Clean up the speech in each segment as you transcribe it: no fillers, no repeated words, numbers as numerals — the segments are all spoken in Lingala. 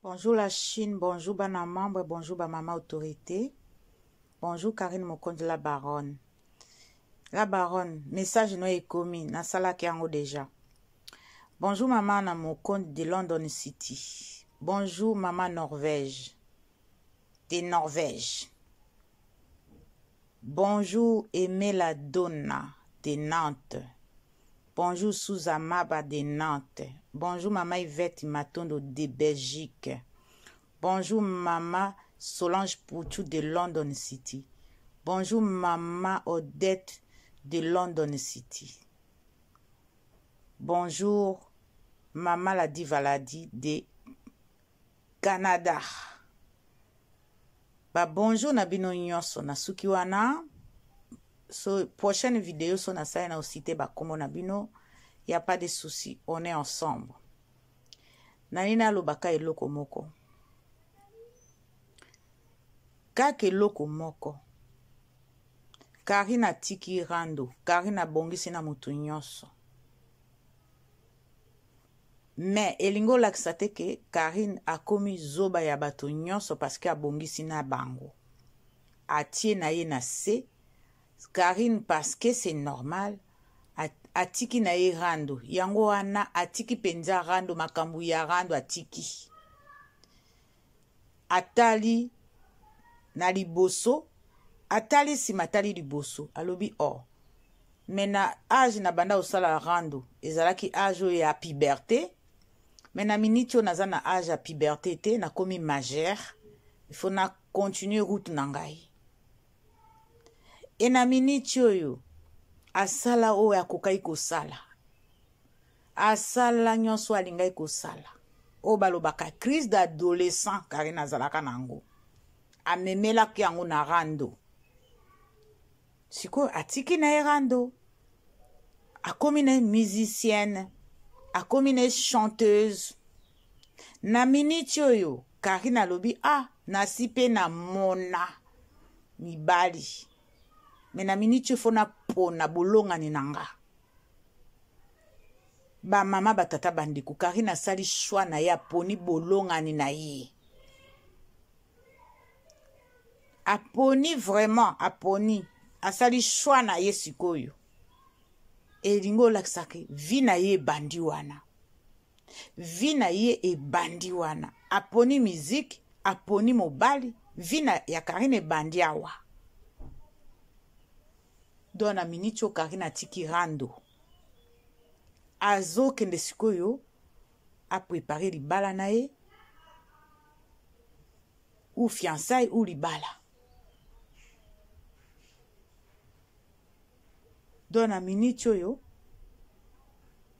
Bonjour la Chine, bonjour bana membre, bonjour ba maman autorité. Bonjour Karine Mokonde la baronne. La baronne, message no ekomi, na sala kiango déjà. Bonjour maman na Mokonde de London City. Bonjour maman Norvège. De Norvège. Bonjour Emela Donna de Nantes. Bonjour Souzamaba de Nantes. Bonjour maman Yvette Matondo de Belgique. Bonjour maman Solange Pouchou de London City. Bonjour maman Odette de London City. Bonjour maman la Divaladi de Canada. Ba bonjour na bino nyonso na suki wana. So prochaine vidéo so na sa na osité ba komo na bino. Y a pas de souci, on est ensemble. Nanina lobaka eloko moko. Kaka eloko moko. Karina tiki rando. Karina bongisi na mutu nyonso. Mais elingo laksate ke Karine a komi zoba ya bato nyonso parce que a bongisi na bango. Atie na ye na se. Karine parce que c'est normal. Atiki na ye rando. Yango wana atiki penza rando makambu ya rando atiki. Atali na liboso. Atali si matali liboso. Alobi or. Mena âge na banda osala rando. Ezalaki âge ya puberté. Mena miniti o naza na âge ya puberté te. Na komi majeur. Il faut na continuer route na ngai. E na miniti oyo. Asala o ya kokai kosala. Asala nyonso alingai kosala. O balobaka crise d'adolescent Karina zalaka nango. Amemela ki yango na rando. Siko atiki na ye rando. Akomi na musicienne. Akomi na chanteuse. Na miniti oyo Karina lobi nasipe na mona mibali. Mais na miniti fona pona bolonga ni nanga. Ba mama batata bandiku Karina sali choix na ya poni bolonga ni na ye. Aponi vraiment aponi asali choix na ye sikoyo. Elingo laksake vi na ye bandi wana. Vi na ye e bandi wana. Aponi musique, aponi mobali, vi na ya Karine bandi awa. Don na miniti o Karina tiki rando. Azo kende sikoyo a préparé libala na ye. Ou fiançailles ou libala. Don na miniti oyo.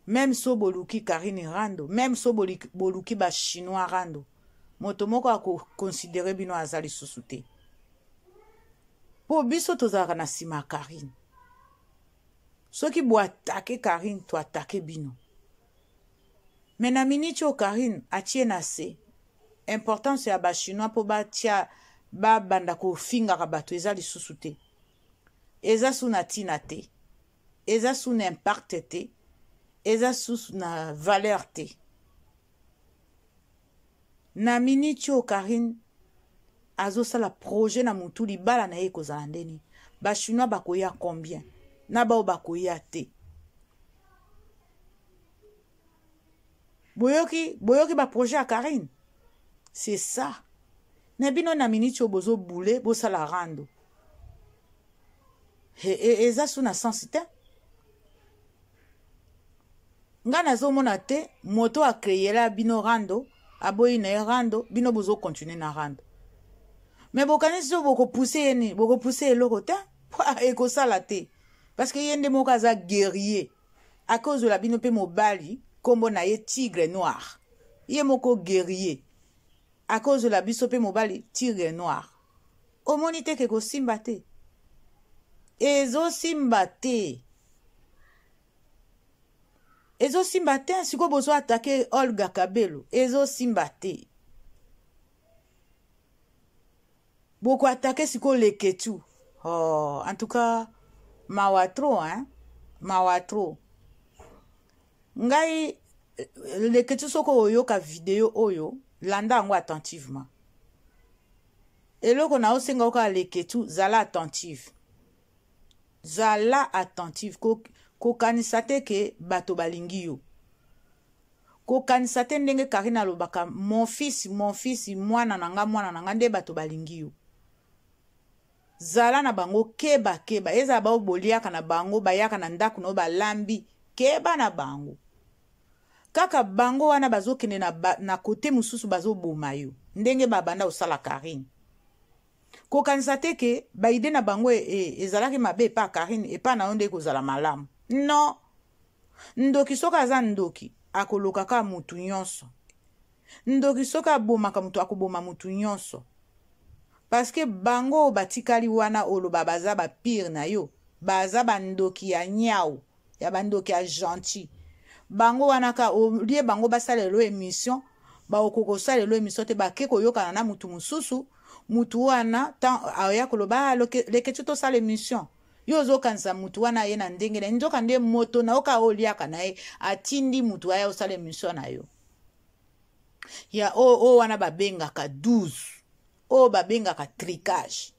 Même so boluki Karine rando. Même so boluki ba chinois rando. Motomoko ako considéré bino azali susute. Po biso tozaka na sima Karine. Ceux qui bo attaquer Karine, to attaquer bino. Mais na miniti o Karine atie na se. Importance ya ba chinois po ba tia ba banda ko finga rabato ezali susute. Eza su na tina te. Eza su na impact te. Eza su na valeur te. Na miniti o Karine azo sala projet na mutu libala na ye kozala ndeni. Ba chinois bakoya combien? Na ba bakoya te. Boyoki ba projet à Karine. C'est ça. Nebino na miniti bozo boule bo sala rando. Eza su na sensité. Nga nazo mona te moto a créé la bino rando, aboyi na rando, bino bozo continuer na rando. Mais bokanisi boko pousser ni, boko pousser eloko te, eko sala te. Parce que yende moka za guerrier. À cause de la bino pe mobali, kombo na ye tigre noir. Ye moko guerrier. À cause de la biso pe mobali, tigre noir. Omoni te keko simba te. Ezo simba te. Ezo simba te, siko bozo attaquer Olga Kabelo. Ezo simba te. Boko attaquer siko leketu. Oh, en tout cas, mawatro, hein? Mawatro. Ngai, leketu soko oyo ka video oyo, landa yango attentivement eloko na osenga oka leketu zala attentive zala attentive kokanisa te ke bato balingi yo kokanisa te ndenge Karine alobaka mon fils mwana na nga nde bato balingi yo zala na bango keba ezala bao boliaka na bango bayaka na ndako no balambi keba na bango kaka bango wana bazokende na kote mosusu bazoboma yo ndenge babanda osala Karine kokanisa te ke baide na bango ezalaki mabe epa Karine epa na yo nde kozala malamu non ndoki soki aza ndoki akolokaka mutu nyonso ndoki soki abomaka mutu akoboma mutu nyonso parce que bango batikali wana oloba baza bapire na yo baza bandoki ya nyau ya bandoki ya gentil bango wana ka olie bango basalelo émission baokokosala émission te bake koyokana na mutu mususu mutu wana aya koloba leketu tosala émission yo ozokanisa mutu wana ye na ndenge na nzoka nde moto na oka oliaka na ye atindi mutu aya osala émission na yo ya o wana babengaka 12 o babengaka tricage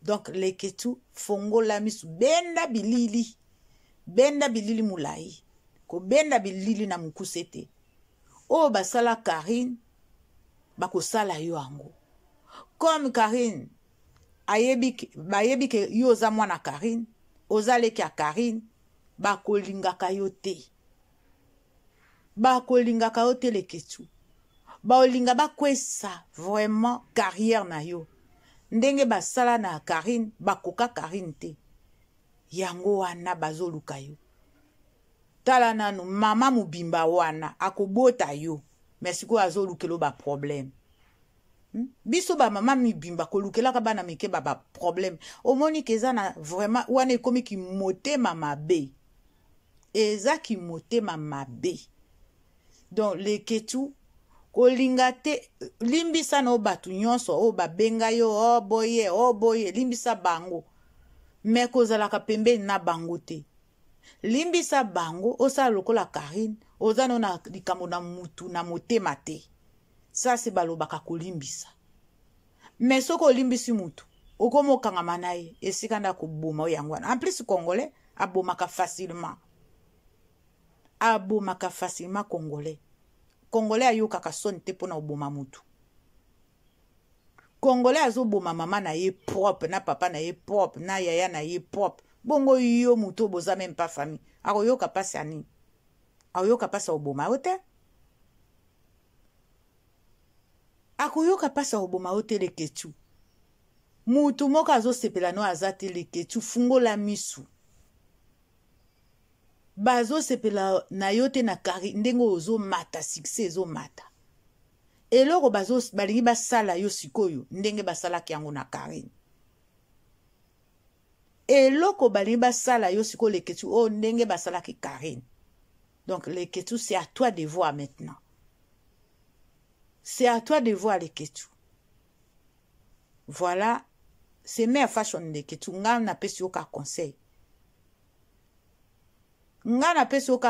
donc leketu fongola misu benda bilili mulai ko benda bilili na mukuse te o basala Karine bakosala yo ango comme Karine bayebi ke yo oza mwana Karine ozaleki ya Karine bakolingaka yo te leketu baolinga bakwesa vraiment carrière na yo ndenge basala na Karine bakoka Karine te yango wana bazoluka yo tala nanu mama mubimba wana akobota yo merci ko azolukelo ba problème biso ba mama mibimba kolukelaka bana mike ba problème omoni keza na vraiment wana ekomi ki motema mabe eza ki motema mabe donc leketu kolinga te limbisa no batu nyonso o babenga yo o boye limbisa bango me kozalaka pembeni na bango te limbisa bango osala lokola Karine oza no na likambo na mutu na motema te ça c'est balobaka kolimbisa mais soko olimbisi mutu okomokangama na ye esika nda koboma yango wana en plus congolais abomaka facilement congolais ayokaka soni te mpona oboma mutu congolais azoboma mama na ye propre na papa na ye propre na yaya na ye propre bongo yo mutu boza même pas famille akoyoka pasi ani akoyoka pasi oboma yo te akoyoka pasi oboma yo te leketu mutu moko azosepela no aza te leketu fungola misu bazosepela na yo te na Karine ndenge ozomata succès ezomata eloko balingi basala yo sikoyo ndenge basalaki yango na Karine eloko balingi basala yo sikoyo leketu o ndenge basalaki Karine donc leketu c'est à toi de voir maintenant c'est à toi de voir leketu voilà c'est meilleure fashion leketu nga na pesi yoka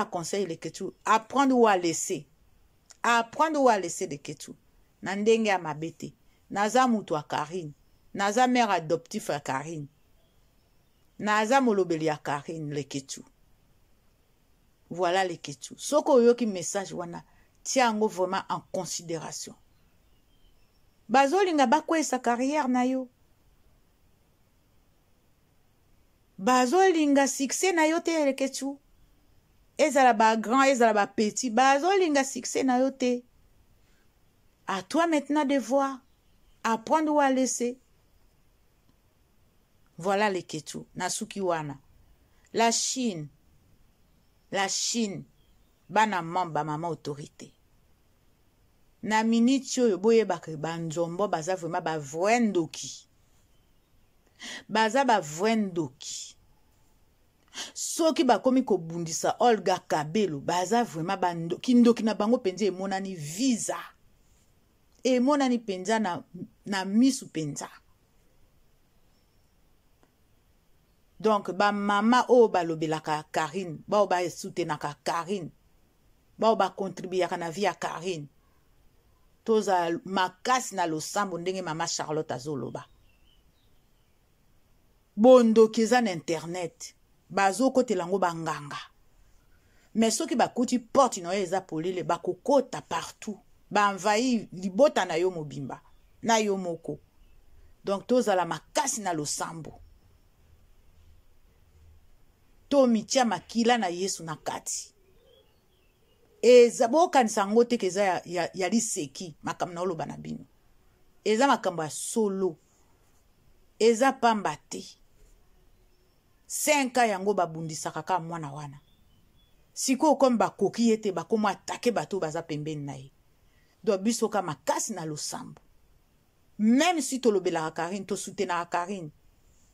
conseil leketu apprendre ou à laisser leketu na ndenge ya mabete naza mutu wa Karine naza mère adoptif ya Karine naza molobeli ya Karine leketu voilà leketu soko oyoki message wana tia yango vraiment en considération bazolinga bakwesa carrière na yo bazolinga succès na yo te leketu ezala ba grand ezala ba petit bazolinga succès na yo te à toi maintenant de voir apprendre ou à laisser voilà leketu nasuki wana la Chine bana mamba mama autorité na minute oyo boyebaka banzombo baza vraiment bavwendoki soki bakomi kobundisa Olga Kabelo baza vraiment kindoki na bango penza emonani visa emonani penza na misu penza donc ba mama o balobelaka Karine bao ba soutenaka Karine bao ba contribuer na vie ya Karine toza makasi na losambo ndenge mama Charlotte azoloba bondoki eza na internet bazokotela yango banganga mais soki bakuti porte na yo eza polele bakokota partout baenvahi libota na yo mobimba na yo moko donc tozala makasi na losambo to mitia makila na Yesu na kati eza bokanisa yango te keza ya liseki makambo na oloba na bino eza makambo ya solo eza pamba te 5 yango babundisaka ka mwana wana siko comme bakoki ete bakomo atake bato baza pembeni na ye do biso ka makasi na losambo même si tolobelaka Karine to soutenaka Karine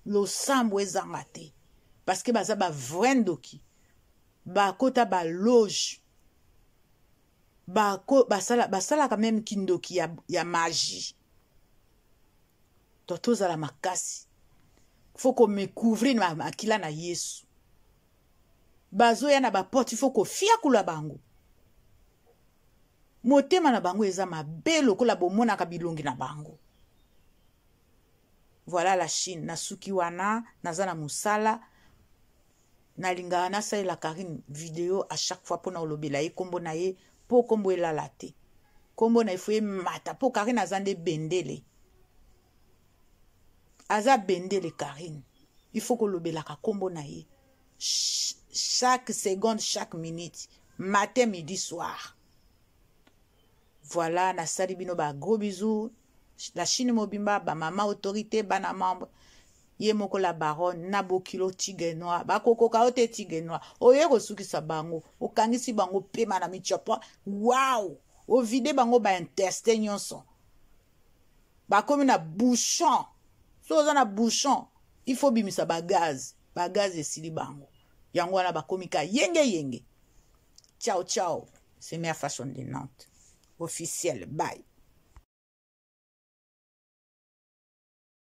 losambo ezanga te parce que baza ba vrendoki bakota ba loge basalaka même kindoki ya magie to tozala makasi faut qu'on me couvre na makila na Yesu bazoya na baporte faut ko fiakula bango motema na bango eza mabe lokola bomonaka bilongi na bango. Voilà la Chine na suki wana naza na musala na lingaka nasalela Karine vidéo à chaque fois pona olobela ye kombo na ye po kombo elala te kombo na ifo ye mata po Karine aza nde bendele aza bendele Karine il faut kolobelaka kombo na ye chaque seconde, chaque minute, matin, midi, soir. Voilà, na salibino ba gros bisous. La Chine mobimba, ba mama autorité, ba na membre. Ye moko la baronne, na bokilo tigre noir, ba koko kaote tigre noir. Oye kosuki sa bango, o kangisi bango pema na michopo. Wow! O vide bango ba intestin nyonso. Ba komi na bouchon. So za na bouchon, il faut bimisa ba gaz esili bango. Yango wana bakomika yenge. Ciao, ciao. C'est ma façon de Nantes. Officiel. Bye.